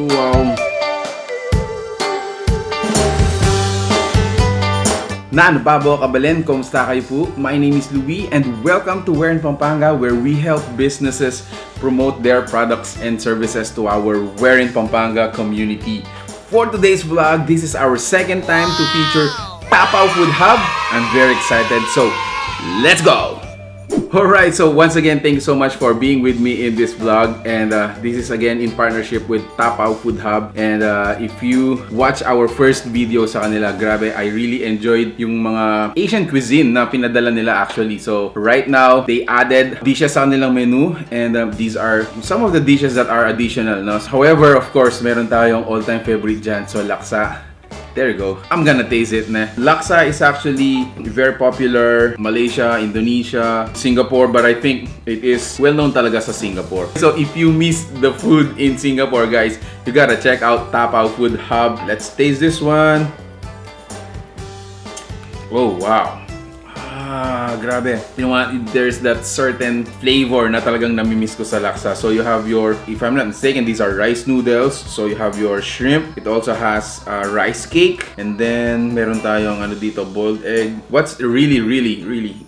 Wow. Ano pa po kabalen? Kumusta kayo po? My name is Louie and welcome to Where in Pampanga, where we help businesses promote their products and services to our Where in Pampanga community. For today's vlog, this is our second time to feature TAPAO Food Hub. I'm very excited, so let's go! Alright, so once again, thank you so much for being with me in this vlog, and this is again in partnership with TAPAO Food Hub. And if you watch our first video sa kanila, grabe, I really enjoyed yung mga Asian cuisine na pinadala nila actually. So right now, they added dishes sa kanilang menu, and these are some of the dishes that are additional, no? However, of course, meron tayong all-time favorite dyan, so laksa. There you go. I'm gonna taste it, ne. Laksa is actually very popular Malaysia, Indonesia, Singapore, but I think it is well known talaga sa Singapore. So if you miss the food in Singapore, guys, you gotta check out TAPAO Food Hub. Let's taste this one. Oh, wow. Grabe. You know what? There's that certain flavor na talagang namimiss ko sa laksa. So you have your, if I'm not mistaken, these are rice noodles. So you have your shrimp. It also has rice cake. And then meron tayong ano dito, boiled egg. What's really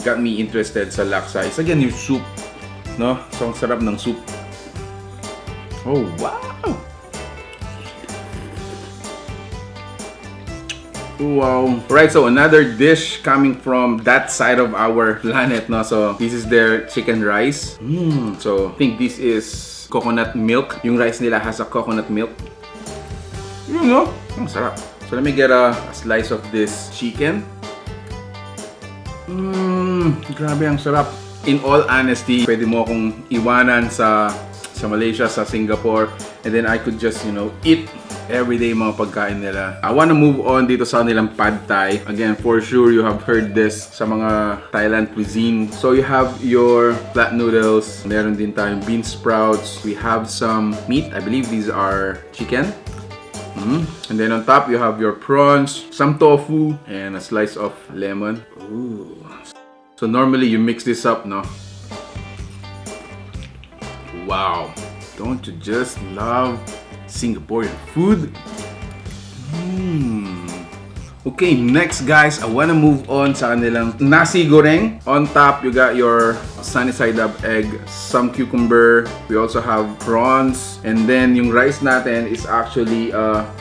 got me interested sa laksa is again yung soup. No? So ang sarap ng soup. Oh, wow! Wow. Right, so another dish coming from that side of our planet, no? So this is their chicken rice. So I think this is coconut milk. Yung rice nila has a coconut milk. You know? Ang sarap. So let me get a slice of this chicken. Grabe, ang sarap. In all honesty, pwede mo akong iwanan sa Malaysia, sa Singapore, and then I could just, you know, eat everyday mga pagkain nila. I wanna move on dito sa nilang pad thai. Again, for sure you have heard this sa mga Thailand cuisine. So you have your flat noodles, meron din tayong bean sprouts, we have some meat, I believe these are chicken. And then on top you have your prawns, some tofu, and a slice of lemon. Ooh. So normally you mix this up, no? Wow, don't you just love Singaporean food? Okay, next guys, I wanna move on sa kanilang nasi goreng. On top, you got your sunny side up egg, some cucumber. We also have prawns, and then yung rice natin is actually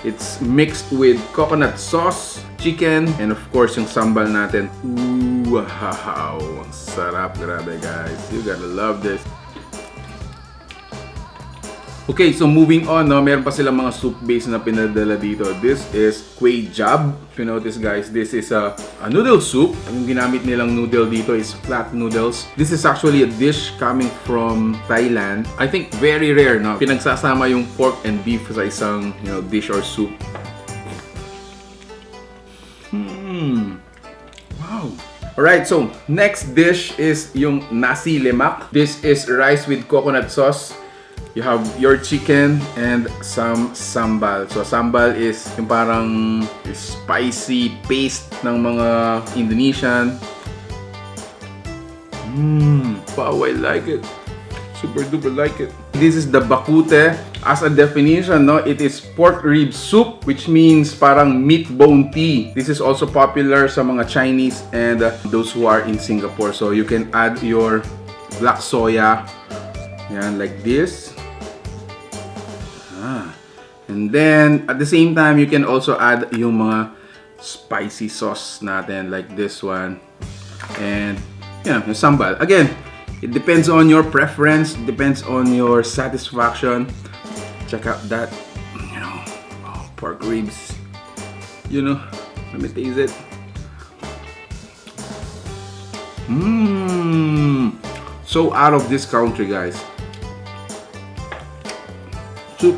it's mixed with coconut sauce, chicken, and of course yung sambal natin. Ooh, wow, sarap, grabe guys. You gotta love this. Okay, so moving on, no, meron pa silang mga soup base na pinadala dito. This is kway jab. If you notice guys, this is a noodle soup. Yung ginamit nilang noodle dito is flat noodles. This is actually a dish coming from Thailand. I think very rare, no? Pinagsasama yung pork and beef sa isang, you know, dish or soup. Wow. Alright, so next dish is yung Nasi Lemak. This is rice with coconut sauce. You have your chicken and some sambal. So sambal is yung parang spicy paste ng mga Indonesian. Wow, I like it. Super duper like it. This is the bakute. As a definition, no, it is pork rib soup, which means parang meat bone tea. This is also popular sa mga Chinese and those who are in Singapore. So you can add your black soya, yan, like this. And then, at the same time, you can also add yung mga spicy sauce natin, like this one. And, yeah, yung sambal. Again, it depends on your preference, depends on your satisfaction. Check out that, you know, pork ribs. You know, let me taste it. So out of this country, guys. Soup.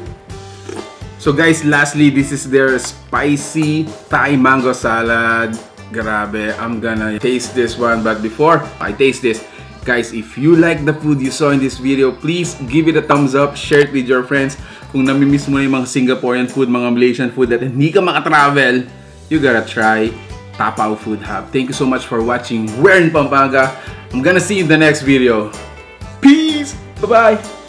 So guys, lastly, this is their spicy Thai mango salad. Grabe, I'm gonna taste this one. But before I taste this, guys, if you like the food you saw in this video, please give it a thumbs up, share it with your friends. Kung namimiss mo na yung mga Singaporean food, mga Malaysian food that hindi ka makatravel, you gotta try TAPAO Food Hub. Thank you so much for watching Where in Pampanga. I'm gonna see you in the next video. Peace! Bye-bye!